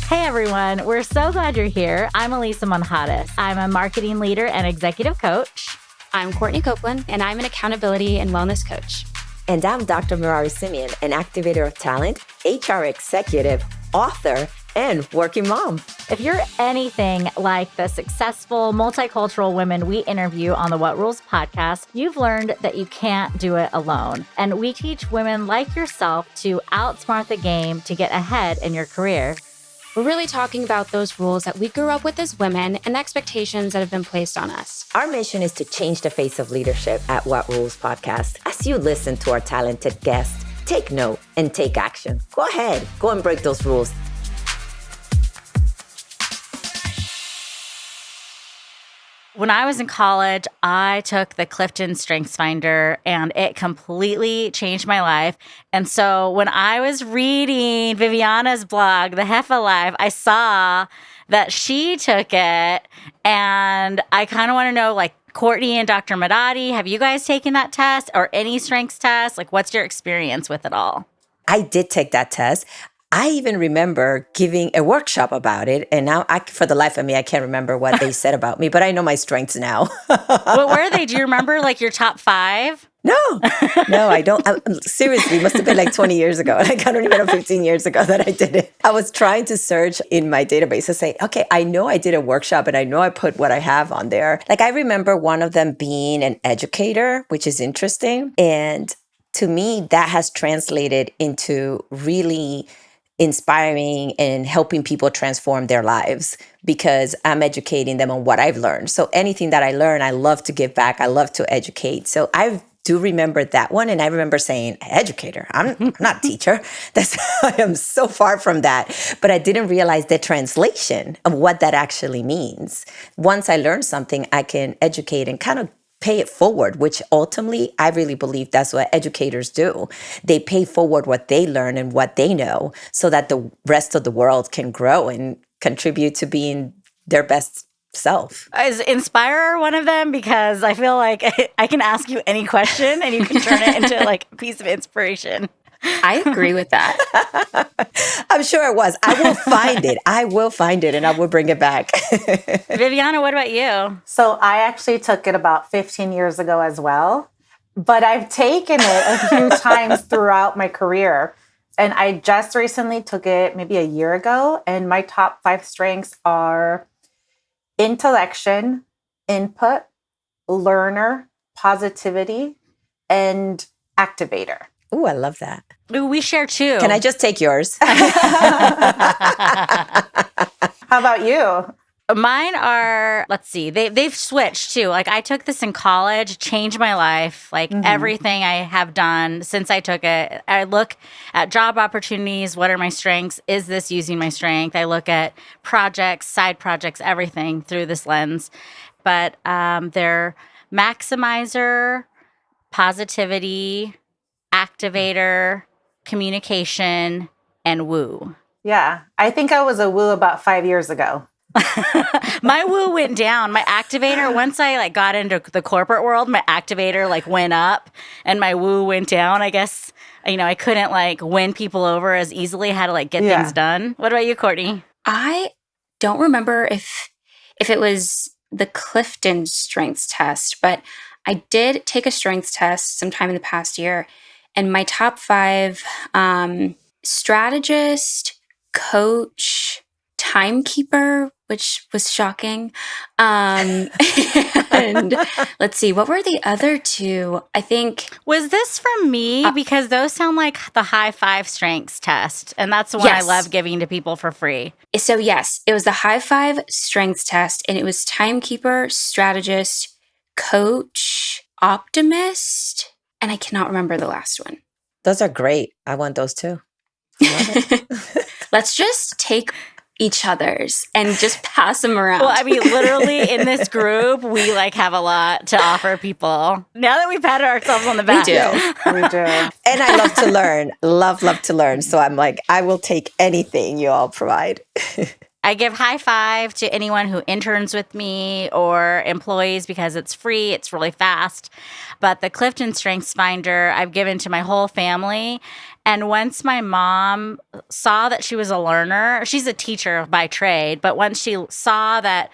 Hey everyone, we're so glad you're here. I'm Elisa Monjadas. I'm a marketing leader and executive coach. I'm Courtney Copeland, and I'm an accountability and wellness coach. And I'm Dr. Mirari Simeon, an activator of talent, HR executive, author, and working mom. If you're anything like the successful multicultural women we interview on the What Rules podcast, you've learned that you can't do it alone. And we teach women like yourself to outsmart the game to get ahead in your career. We're really talking about those rules that we grew up with as women and the expectations that have been placed on us. Our mission is to change the face of leadership at What Rules podcast. As you listen to our talented guests, take note and take action. Go ahead, go and break those rules. When I was in college, I took the Clifton StrengthsFinder and it completely changed my life. And so when I was reading Viviana's blog, the Jefa Life, I saw that she took it, and I kind of want to know, like, Courtney and Dr. Madadi, have you guys taken that test or any strengths test? Like, what's your experience with it all? I did take that test. I even remember giving a workshop about it. And now, for the life of me, I can't remember what they said about me, but I know my strengths now. What were they? Do you remember, like, your top 5? No, I don't. Seriously, it must have been like 20 years ago. Like, I don't even know, 15 years ago that I did it. I was trying to search in my database to say, okay, I know I did a workshop and I know I put what I have on there. Like, I remember one of them being an educator, which is interesting. And to me, that has translated into really inspiring and helping people transform their lives because I'm educating them on what I've learned. So anything that I learn, I love to give back. I love to educate. So I do remember that one. And I remember saying, educator, I'm not a teacher. I am so far from that. But I didn't realize the translation of what that actually means. Once I learn something, I can educate and kind of pay it forward, which ultimately I really believe that's what educators do. They pay forward what they learn and what they know so that the rest of the world can grow and contribute to being their best self. Is Inspire one of them? Because I feel like I can ask you any question and you can turn it into like a piece of inspiration. I agree with that. I'm sure it was. I will find it. And I will bring it back. Viviana, what about you? So I actually took it about 15 years ago as well, but I've taken it a few times throughout my career. And I just recently took it maybe a year ago. And my top 5 strengths are intellection, input, learner, positivity, and activator. Ooh, I love that. Ooh, we share too. Can I just take yours? How about you? Mine are, let's see, they've switched too. Like, I took this in college, changed my life. Like, everything I have done since I took it. I look at job opportunities. What are my strengths? Is this using my strength? I look at projects, side projects, everything through this lens. But they're maximizer, positivity, activator, communication, and woo. Yeah, I think I was a woo about 5 years ago. My woo went down. My activator, once I like got into the corporate world, my activator like went up and my woo went down. I guess, I couldn't like win people over as easily. I had to like get things done. What about you, Courtney? I don't remember if it was the Clifton strengths test, but I did take a strengths test sometime in the past year. And my top 5, strategist, coach, timekeeper, which was shocking. And let's see, what were the other 2? I think. Was this from me? Because those sound like the high 5 strengths test. And that's the one I love giving to people for free. So yes, it was the high 5 strengths test. And it was timekeeper, strategist, coach, optimist. And I cannot remember the last one. Those are great. I want those too. Love it. Let's just take each other's and just pass them around. Well, I mean, literally in this group, we like have a lot to offer people. Now that we've patted ourselves on the back. We do. And I love to learn. Love to learn. So I'm like, I will take anything you all provide. I give high five to anyone who interns with me or employees because it's free, it's really fast. But the Clifton Strengths Finder I've given to my whole family. And once my mom saw that she was a learner, she's a teacher by trade, but once she saw that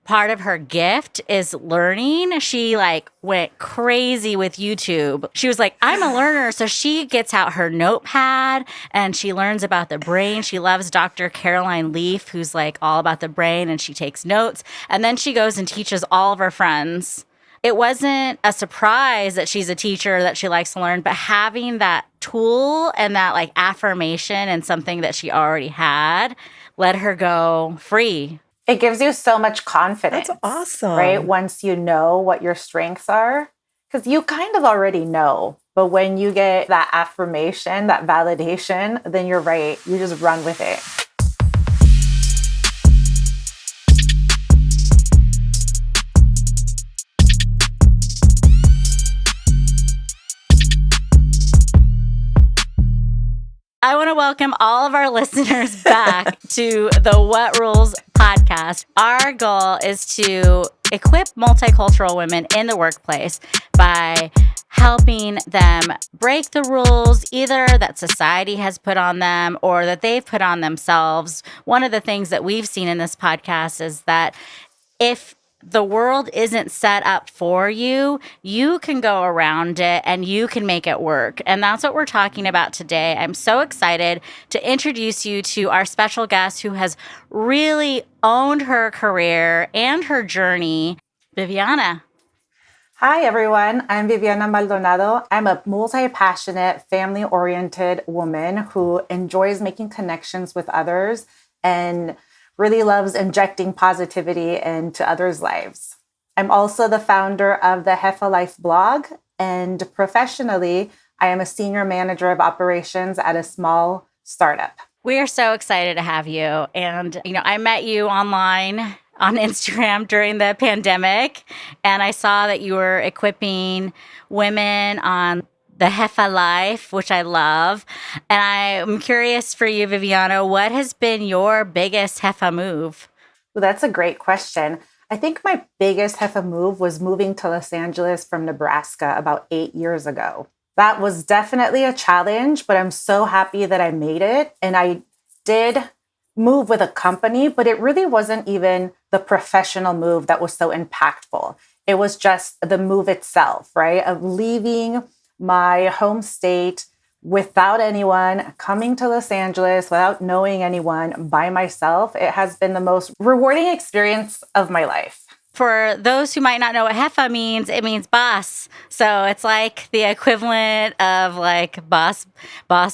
part of her gift is learning, she like went crazy with YouTube. She was like, I'm a learner. So she gets out her notepad and she learns about the brain. She loves Dr. Caroline Leaf, who's like all about the brain, and she takes notes. And then she goes and teaches all of her friends. It wasn't a surprise that she's a teacher, that she likes to learn, but having that tool and that like affirmation and something that she already had let her go free. It gives you so much confidence. That's awesome. Right? Once you know what your strengths are, because you kind of already know. But when you get that affirmation, that validation, then you're right. You just run with it. I want to welcome all of our listeners back to the What Rules podcast. Our goal is to equip multicultural women in the workplace by helping them break the rules, either that society has put on them or that they've put on themselves. One of the things that we've seen in this podcast is that if the world isn't set up for you, you can go around it and you can make it work. And that's what we're talking about today. I'm so excited to introduce you to our special guest who has really owned her career and her journey, Viviana. Hi, everyone. I'm Viviana Maldonado. I'm a multi-passionate, family-oriented woman who enjoys making connections with others and really loves injecting positivity into others' lives. I'm also the founder of the Jefa Life blog, and professionally, I am a senior manager of operations at a small startup. We are so excited to have you. And, I met you online on Instagram during the pandemic, and I saw that you were equipping women on the Jefa Life, which I love. And I'm curious for you, Viviana, what has been your biggest Jefa move? Well, that's a great question. I think my biggest Jefa move was moving to Los Angeles from Nebraska about 8 years ago. That was definitely a challenge, but I'm so happy that I made it. And I did move with a company, but it really wasn't even the professional move that was so impactful. It was just the move itself, right? Of leaving my home state without anyone, coming to Los Angeles without knowing anyone, by myself. It has been the most rewarding experience of my life. For those who might not know what Jefa means, it means boss. So it's like the equivalent of like boss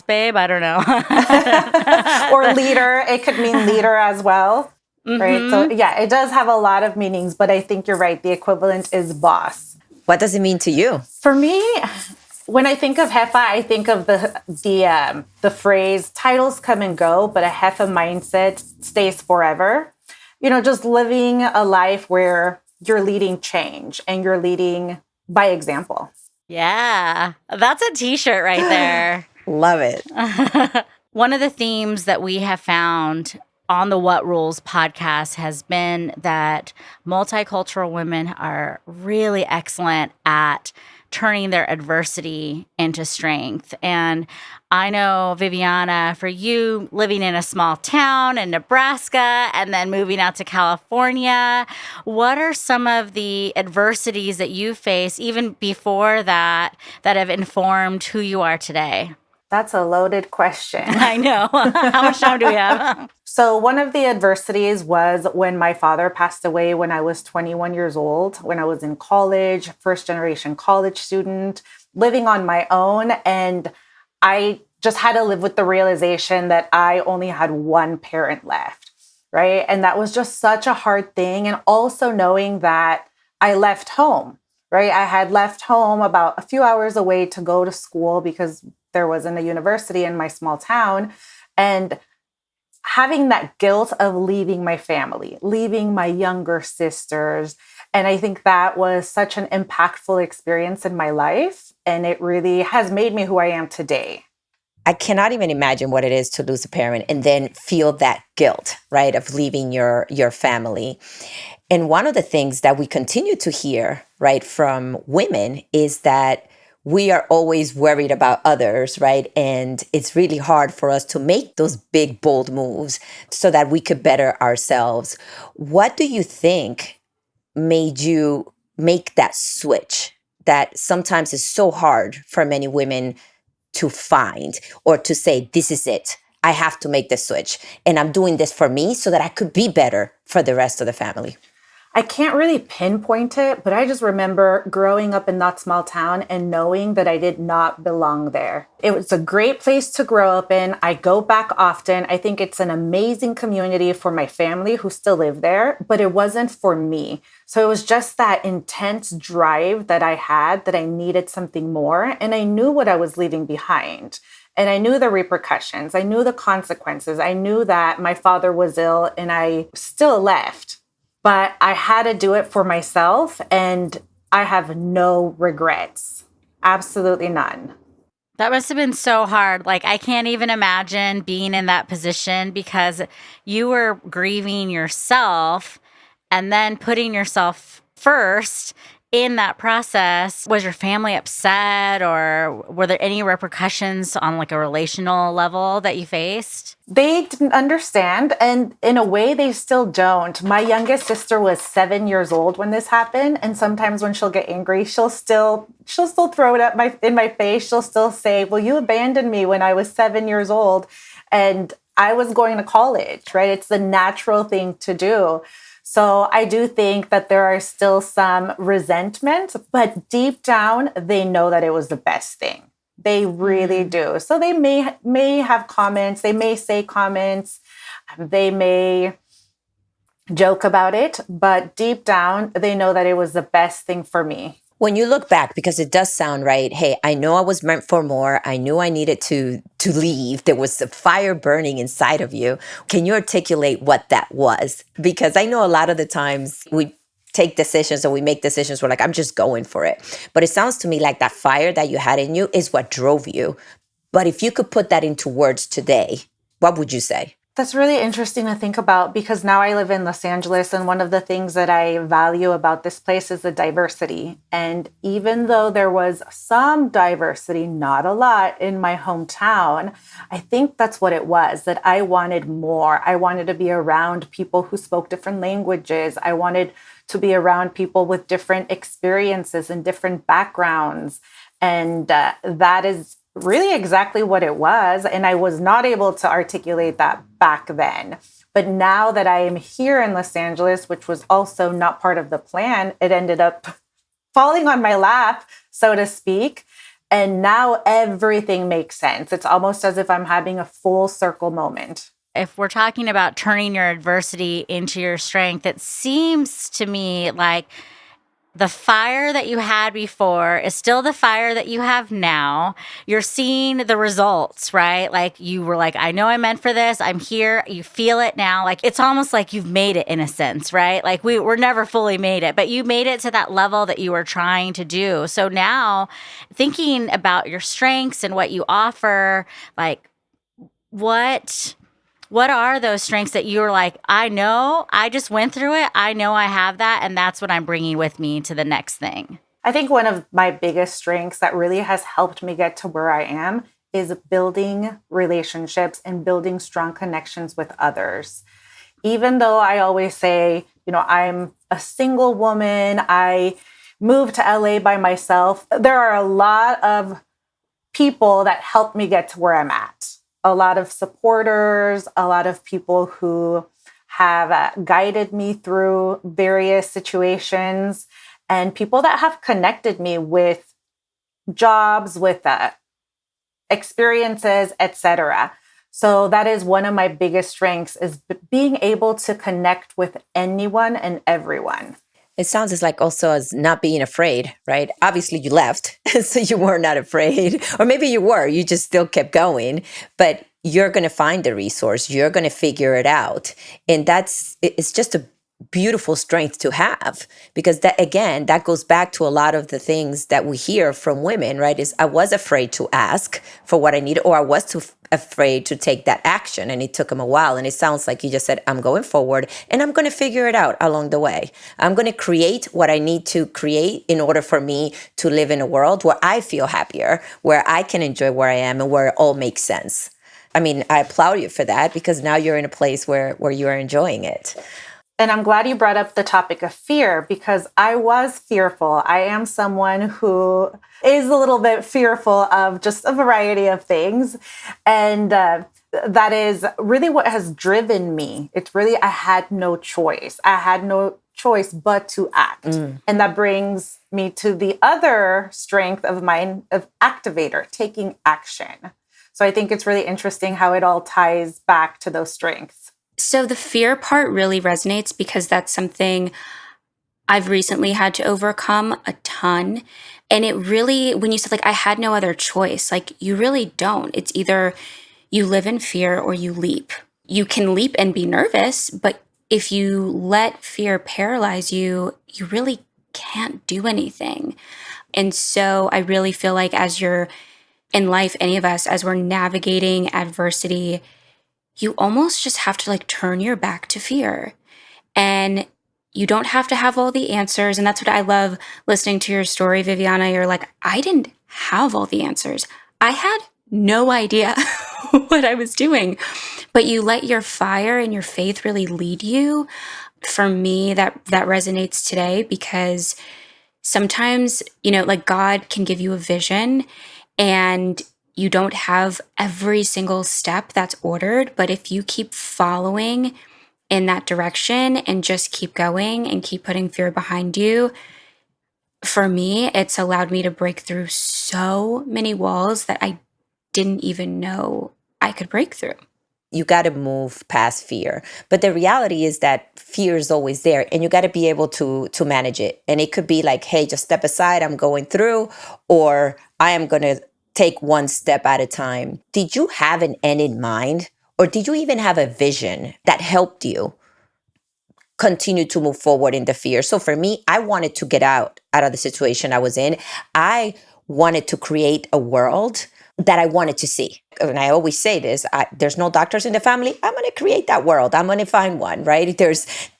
babe. I don't know. Or leader. It could mean leader as well. Mm-hmm. Right. So yeah, it does have a lot of meanings, but I think you're right. The equivalent is boss. What does it mean to you? For me, when I think of Jefa, I think of the phrase titles come and go, but a Jefa mindset stays forever. Just living a life where you're leading change and you're leading by example. Yeah, that's a t-shirt right there. Love it. One of the themes that we have found on the What Rules podcast has been that multicultural women are really excellent at turning their adversity into strength. And I know, Viviana, for you living in a small town in Nebraska and then moving out to California, what are some of the adversities that you face even before that have informed who you are today? That's a loaded question. I know. How much time do we have? So one of the adversities was when my father passed away when I was 21 years old, when I was in college, first generation college student, living on my own. And I just had to live with the realization that I only had one parent left, right? And that was just such a hard thing. And also knowing that I left home, right? I had left home about a few hours away to go to school because there wasn't a university in my small town. And having that guilt of leaving my family, leaving my younger sisters. And I think that was such an impactful experience in my life. And it really has made me who I am today. I cannot even imagine what it is to lose a parent and then feel that guilt, right, of leaving your family. And one of the things that we continue to hear, right, from women is that we are always worried about others, right? And it's really hard for us to make those big, bold moves so that we could better ourselves. What do you think made you make that switch that sometimes is so hard for many women to find or to say, this is it? I have to make the switch. And I'm doing this for me so that I could be better for the rest of the family. I can't really pinpoint it, but I just remember growing up in that small town and knowing that I did not belong there. It was a great place to grow up in. I go back often. I think it's an amazing community for my family who still live there, but it wasn't for me. So it was just that intense drive that I had that I needed something more. And I knew what I was leaving behind. And I knew the repercussions. I knew the consequences. I knew that my father was ill and I still left. But I had to do it for myself, and I have no regrets. Absolutely none. That must have been so hard. Like, I can't even imagine being in that position because you were grieving yourself and then putting yourself first in that process. Was your family upset, or were there any repercussions on like a relational level that you faced? They didn't understand, and in a way, they still don't. My youngest sister was 7 years old when this happened, and sometimes when she'll get angry, she'll still throw it in my face. She'll still say, "Well, you abandoned me when I was 7 years old, and I was going to college." Right? It's the natural thing to do. So I do think that there are still some resentment, but deep down, they know that it was the best thing. They really do. So they may have comments. They may say comments. They may joke about it. But deep down, they know that it was the best thing for me. When you look back, because it does sound right, hey, I know I was meant for more. I knew I needed to leave. There was a fire burning inside of you. Can you articulate what that was? Because I know a lot of the times we take decisions or we make decisions, we're like, I'm just going for it. But it sounds to me like that fire that you had in you is what drove you. But if you could put that into words today, what would you say? That's really interesting to think about because now I live in Los Angeles, and one of the things that I value about this place is the diversity. And even though there was some diversity, not a lot in my hometown, I think that's what it was, that I wanted more. I wanted to be around people who spoke different languages. I wanted to be around people with different experiences and different backgrounds. And that is really exactly what it was. And I was not able to articulate that back then. But now that I am here in Los Angeles, which was also not part of the plan, it ended up falling on my lap, so to speak. And now everything makes sense. It's almost as if I'm having a full circle moment. If we're talking about turning your adversity into your strength, it seems to me like the fire that you had before is still the fire that you have now. You're seeing the results, right? Like you were like, I know I'm meant for this. I'm here. You feel it now. Like it's almost like you've made it in a sense, right? Like we're never fully made it, but you made it to that level that you were trying to do. So now thinking about your strengths and what you offer, like what are those strengths that you're like, I know, I just went through it. I know I have that. And that's what I'm bringing with me to the next thing. I think one of my biggest strengths that really has helped me get to where I am is building relationships and building strong connections with others. Even though I always say, I'm a single woman, I moved to LA by myself, there are a lot of people that helped me get to where I'm at. A lot of supporters, a lot of people who have guided me through various situations, and people that have connected me with jobs, with experiences, etc. So that is one of my biggest strengths, is being able to connect with anyone and everyone. It sounds as like also as not being afraid, right? Obviously you left, so you were not afraid. Or maybe you were, you just still kept going. But you're going to find the resource. You're going to figure it out. And it's just a beautiful strength to have, because that, again, that goes back to a lot of the things that we hear from women, right? Is I was afraid to ask for what I needed, or I was too afraid to take that action, and it took them a while. And it sounds like you just said, I'm going forward and I'm going to figure it out along the way. I'm going to create what I need to create in order for me to live in a world where I feel happier, where I can enjoy where I am, and where it all makes sense. I mean, I applaud you for that, because now you're in a place where you are enjoying it. And I'm glad you brought up the topic of fear, because I was fearful. I am someone who is a little bit fearful of just a variety of things. And that is really what has driven me. It's really, I had no choice. I had no choice but to act. And that brings me to the other strength of mine, of activator, taking action. So I think it's really interesting how it all ties back to those strengths. So the fear part really resonates, because that's something I've recently had to overcome a ton. And it really, when you said like, I had no other choice, like you really don't. It's either you live in fear or you leap. You can leap and be nervous, but if you let fear paralyze you, you really can't do anything. And so I really feel like as you're in life, any of us, as we're navigating adversity, you almost just have to like turn your back to fear. And you don't have to have all the answers. And that's what I love listening to your story, Viviana. You're like, I didn't have all the answers. I had no idea what I was doing. But you let your fire and your faith really lead you. For me, that resonates today, because sometimes, like God can give you a vision and you don't have every single step that's ordered, but if you keep following in that direction and just keep going and keep putting fear behind you, for me, it's allowed me to break through so many walls that I didn't even know I could break through. You got to move past fear. But the reality is that fear is always there, and you got to be able to manage it. And it could be like, hey, just step aside, I'm going through, or I am going to take one step at a time. Did you have an end in mind, or did you even have a vision that helped you continue to move forward in the fear? So for me, I wanted to get out of the situation I was in. I wanted to create a world that I wanted to see. And I always say this, there's no doctors in the family. I'm going to create that world. I'm going to find one, right?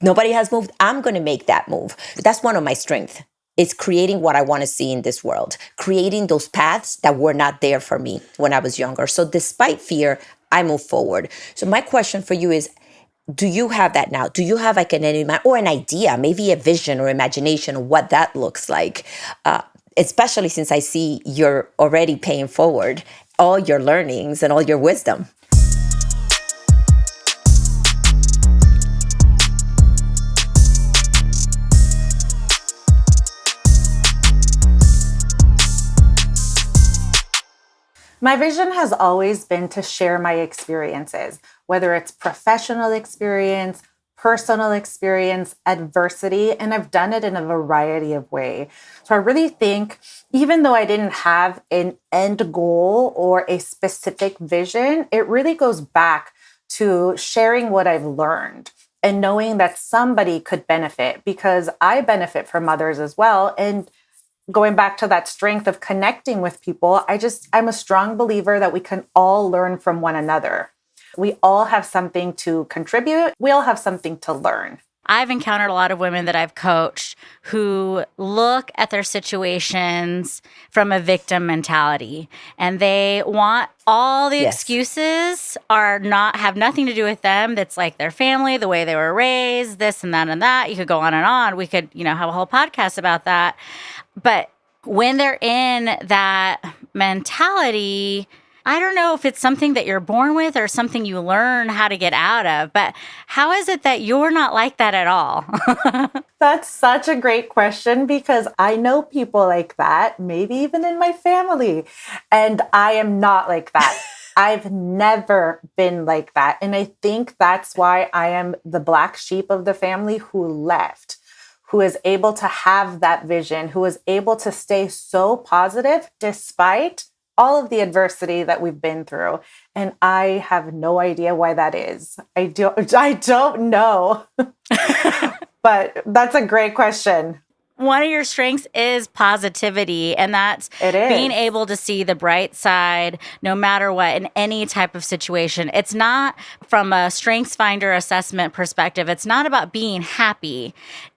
Nobody has moved. I'm going to make that move. That's one of my strengths. It's creating what I want to see in this world, creating those paths that were not there for me when I was younger. So despite fear, I move forward. So my question for you is, do you have that now? Do you have like an end in mind, or an idea, maybe a vision or imagination of what that looks like? Especially since I see you're already paying forward all your learnings and all your wisdom. My vision has always been to share my experiences, whether it's professional experience, personal experience, adversity, and I've done it in a variety of ways. So I really think, even though I didn't have an end goal or a specific vision, it really goes back to sharing what I've learned and knowing that somebody could benefit, because I benefit from others as well. And going back to that strength of connecting with people, I'm a strong believer that we can all learn from one another. We all have something to contribute. We all have something to learn. I've encountered a lot of women that I've coached who look at their situations from a victim mentality, and they want all the excuses have nothing to do with them. That's like their family, the way they were raised, this and that and that. You could go on and on. We could, have a whole podcast about that. But when they're in that mentality, I don't know if it's something that you're born with or something you learn how to get out of, but how is it that you're not like that at all? That's such a great question, because I know people like that, maybe even in my family, and I am not like that. I've never been like that. And I think that's why I am the black sheep of the family who left, who is able to have that vision, who is able to stay so positive despite all of the adversity that we've been through. And I have no idea why that is. I don't know. But that's a great question. One of your strengths is positivity, and that's It is. being able to see the bright side no matter what in any type of situation. It's not from a strengths finder assessment perspective, it's not about being happy.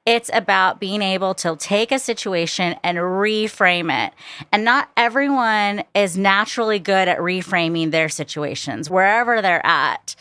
It's about being able to take a situation and reframe it. And not everyone is naturally good at reframing their situations, wherever they're at.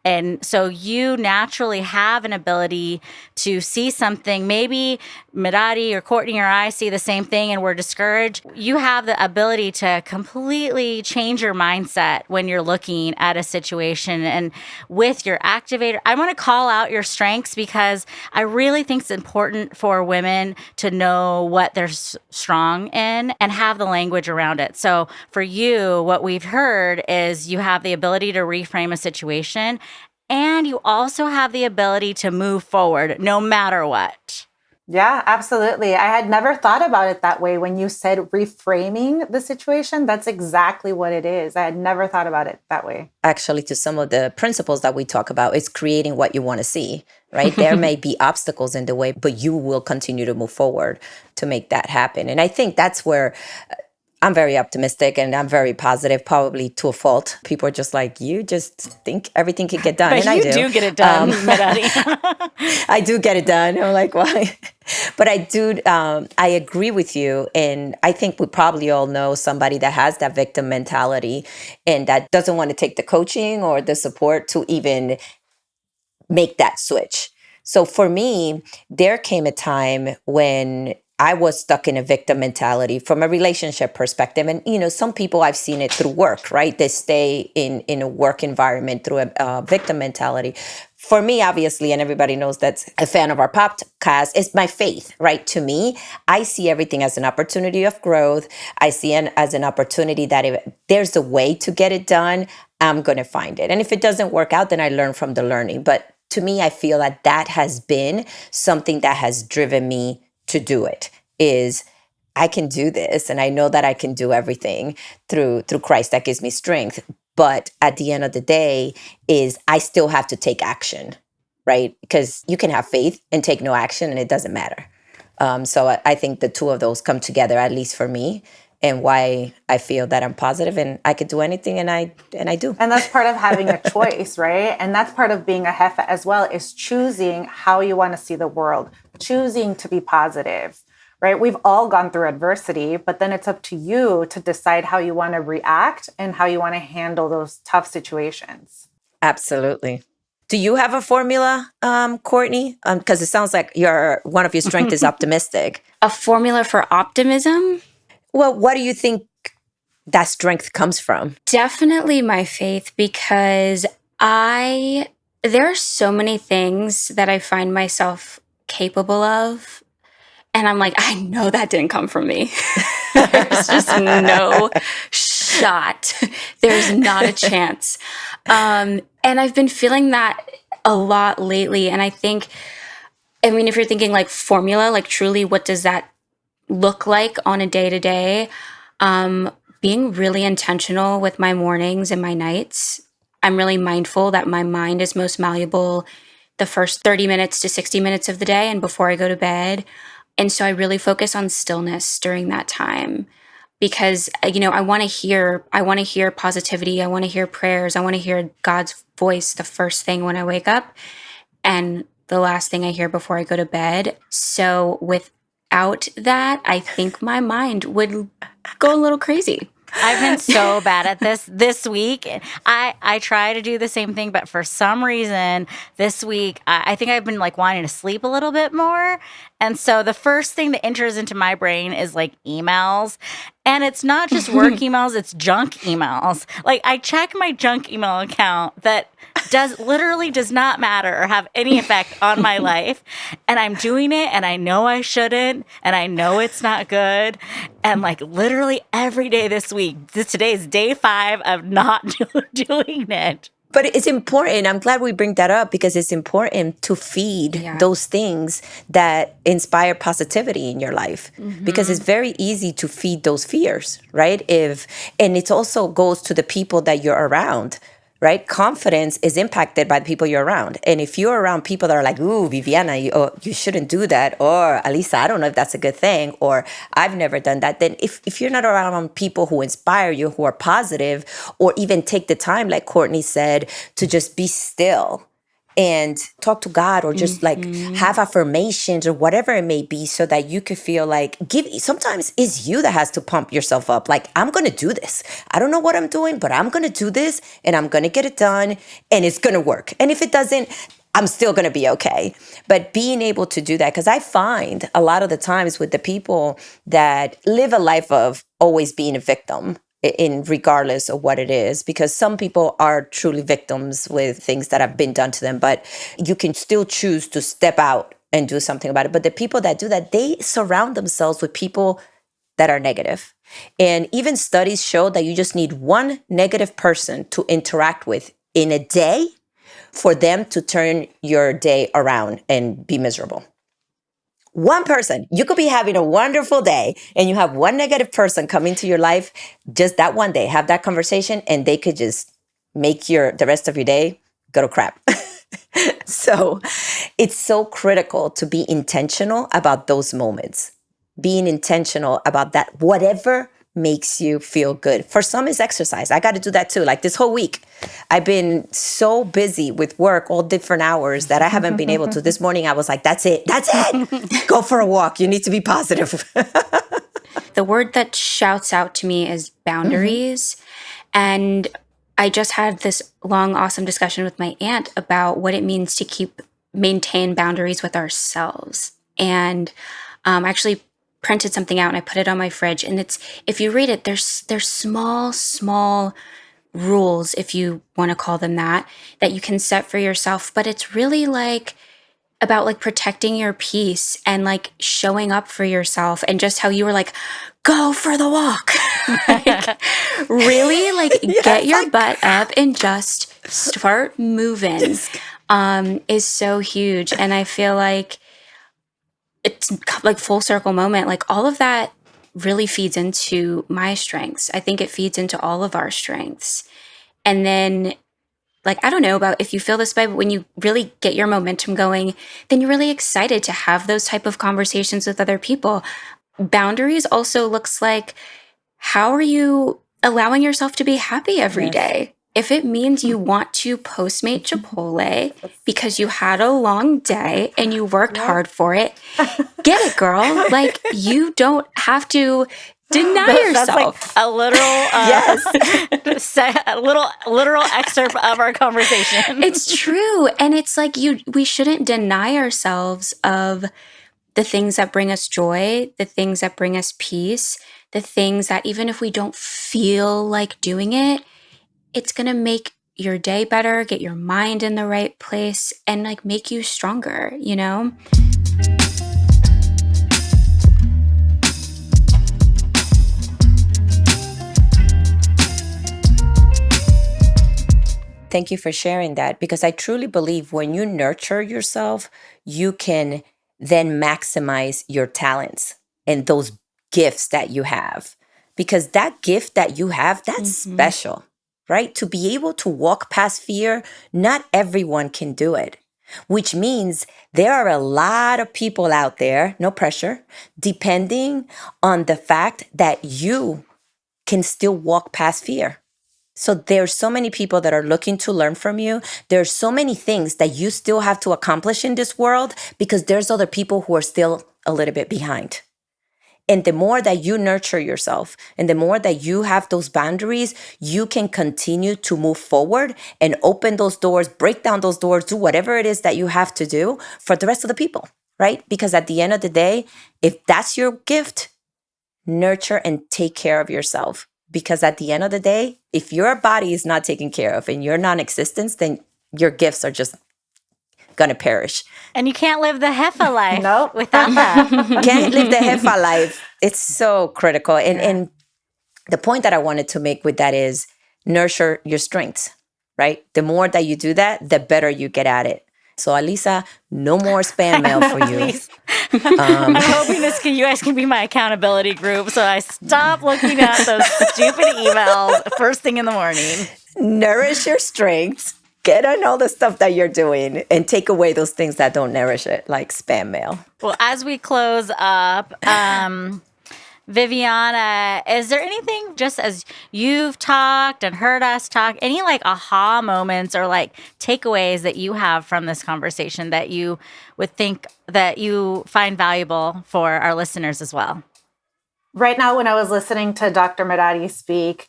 And so you naturally have an ability to see something. Maybe Mirati or Courtney or I see the same thing and we're discouraged. You have the ability to completely change your mindset when you're looking at a situation. And with your activator, I want to call out your strengths because I really think it's important for women to know what they're strong in and have the language around it. So for you, what we've heard is you have the ability to reframe a situation. And you also have the ability to move forward no matter what. Yeah, absolutely. I had never thought about it that way. When you said reframing the situation, that's exactly what it is. I had never thought about it that way. Actually, to some of the principles that we talk about, is creating what you want to see, right? There may be obstacles in the way, but you will continue to move forward to make that happen. And I think that's where I'm very optimistic and I'm very positive, probably to a fault. People are just like, you just think everything can get done. But and you I do get it done, Mirati. I do get it done. I'm like, why? But I do, I agree with you. And I think we probably all know somebody that has that victim mentality and that doesn't want to take the coaching or the support to even make that switch. So for me, there came a time when I was stuck in a victim mentality from a relationship perspective. And, you know, some people, I've seen it through work, right? They stay in a work environment through a victim mentality. For me, obviously, and everybody knows that's a fan of our podcast, it's my faith, right? To me, I see everything as an opportunity of growth. I see it as an opportunity that if there's a way to get it done, I'm going to find it. And if it doesn't work out, then I learn from the learning. But to me, I feel that that has been something that has driven me to do it, is I can do this. And I know that I can do everything through Christ that gives me strength. But at the end of the day is I still have to take action, right? Because you can have faith and take no action and it doesn't matter. So I think the two of those come together, at least for me, and why I feel that I'm positive and I could do anything and I do. And that's part of having a choice, right? And that's part of being a Jefa as well, is choosing how you want to see the world, choosing to be positive, right? We've all gone through adversity, but then it's up to you to decide how you want to react and how you want to handle those tough situations. Absolutely. Do you have a formula, Courtney? Because it sounds like one of your strengths is optimistic. A formula for optimism? Well, what do you think that strength comes from? Definitely my faith, because there are so many things that I find myself capable of. And I'm like, I know that didn't come from me. There's just no shot. There's not a chance. And I've been feeling that a lot lately. And I think, if you're thinking like formula, like truly, what does that look like on a day-to-day? Being really intentional with my mornings and my nights. I'm really mindful that my mind is most malleable the first 30 minutes to 60 minutes of the day and before I go to bed. And so I really focus on stillness during that time because, I want to hear positivity. I want to hear prayers. I want to hear God's voice the first thing when I wake up and the last thing I hear before I go to bed. So without that, I think my mind would go a little crazy. I've been so bad at this week. I try to do the same thing, but for some reason this week, I think I've been like wanting to sleep a little bit more. And so the first thing that enters into my brain is like emails. And it's not just work emails, it's junk emails. Like I check my junk email account that does not matter or have any effect on my life. And I'm doing it and I know I shouldn't and I know it's not good. And like literally every day this week, today is day 5 of not doing it. But it's important. I'm glad we bring that up because it's important to feed those things that inspire positivity in your life. Mm-hmm. Because it's very easy to feed those fears, right? And it also goes to the people that you're around. right? Confidence is impacted by the people you're around. And if you're around people that are like, ooh, Viviana, you shouldn't do that. Or Alisa, I don't know if that's a good thing. Or I've never done that. Then if you're not around people who inspire you, who are positive, or even take the time, like Courtney said, to just be still and talk to God, or just like have affirmations or whatever it may be, so that you could feel like sometimes it's you that has to pump yourself up. Like, I'm going to do this. I don't know what I'm doing, but I'm going to do this and I'm going to get it done and it's going to work. And if it doesn't, I'm still going to be okay. But being able to do that, because I find a lot of the times with the people that live a life of always being a victim, in regardless of what it is, because some people are truly victims with things that have been done to them, but you can still choose to step out and do something about it. But the people that do that, they surround themselves with people that are negative. And even studies show that you just need one negative person to interact with in a day for them to turn your day around and be miserable. One person. You could be having a wonderful day and you have one negative person come into your life just that one day, have that conversation, and they could just make the rest of your day go to crap. So it's so critical to be intentional about those moments, being intentional about that, whatever makes you feel good. For some, it's exercise. I got to do that too. Like this whole week, I've been so busy with work, all different hours, that I haven't been able to. This morning, I was like, that's it. Go for a walk. You need to be positive. The word that shouts out to me is boundaries. And I just had this long, awesome discussion with my aunt about what it means to maintain boundaries with ourselves. And actually printed something out and I put it on my fridge. And if you read it, there's small rules, if you want to call them that you can set for yourself. But it's really like about like protecting your peace and like showing up for yourself, and just how you were like, go for the walk. Like, really like get your butt up and just start moving is so huge. And I feel like it's like full circle moment. Like all of that really feeds into my strengths. I think it feeds into all of our strengths. And then, like, I don't know about if you feel this way, but when you really get your momentum going, then you're really excited to have those type of conversations with other people. Boundaries also looks like, how are you allowing yourself to be happy every day? If it means you want to Postmate Chipotle because you had a long day and you worked hard for it, get it, girl. Like, you don't have to deny yourself. That's like a literal, a little literal excerpt of our conversation. It's true. And it's like we shouldn't deny ourselves of the things that bring us joy, the things that bring us peace, the things that even if we don't feel like doing it, it's going to make your day better, get your mind in the right place, and like make you stronger, you know? Thank you for sharing that, because I truly believe when you nurture yourself, you can then maximize your talents and those gifts that you have. Because that gift that you have, that's special, right? To be able to walk past fear, not everyone can do it, which means there are a lot of people out there, no pressure, depending on the fact that you can still walk past fear. So there's so many people that are looking to learn from you. There's so many things that you still have to accomplish in this world, because there's other people who are still a little bit behind. And the more that you nurture yourself and the more that you have those boundaries, you can continue to move forward and open those doors, break down those doors, do whatever it is that you have to do for the rest of the people, right? Because at the end of the day, if that's your gift, nurture and take care of yourself. Because at the end of the day, if your body is not taken care of and you're non-existent, then your gifts are just going to perish. And you can't live the Jefa life without that. Can't live the Jefa life. It's so critical. And the point that I wanted to make with that is nurture your strengths, right? The more that you do that, the better you get at it. So Alisa, no more spam mail for you. I'm hoping you guys can be my accountability group, so I stop looking at those stupid emails first thing in the morning. Nourish your strengths. Get on all the stuff that you're doing and take away those things that don't nourish it, like spam mail. Well, as we close up, Viviana, is there anything, just as you've talked and heard us talk, any like aha moments or like takeaways that you have from this conversation that you would think that you find valuable for our listeners as well? Right now, when I was listening to Dr. Merari speak,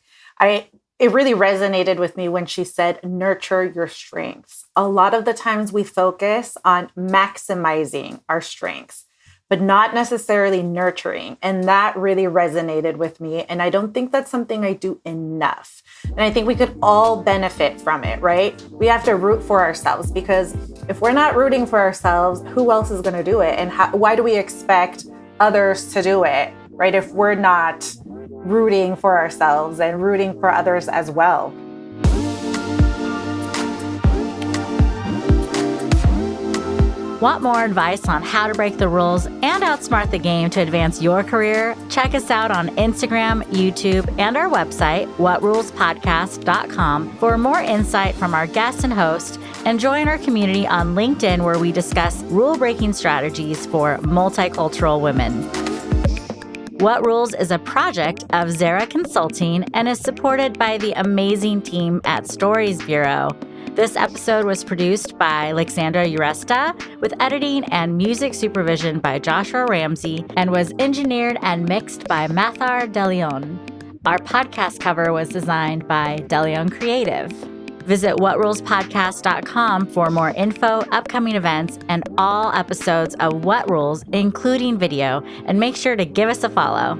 it really resonated with me when she said, nurture your strengths. A lot of the times we focus on maximizing our strengths, but not necessarily nurturing. And that really resonated with me. And I don't think that's something I do enough. And I think we could all benefit from it, right? We have to root for ourselves, because if we're not rooting for ourselves, who else is going to do it? And why do we expect others to do it, right? If we're not rooting for ourselves and rooting for others as well. Want more advice on how to break the rules and outsmart the game to advance your career? Check us out on Instagram, YouTube, and our website, whatrulespodcast.com, for more insight from our guests and host, and join our community on LinkedIn, where we discuss rule-breaking strategies for multicultural women. What Rules is a project of Zara Consulting and is supported by the amazing team at Stories Bureau. This episode was produced by Alexandra Uresta, with editing and music supervision by Joshua Ramsey, and was engineered and mixed by Mathar DeLeon. Our podcast cover was designed by DeLeon Creative. Visit whatrulespodcast.com for more info, upcoming events, and all episodes of What Rules, including video, and make sure to give us a follow.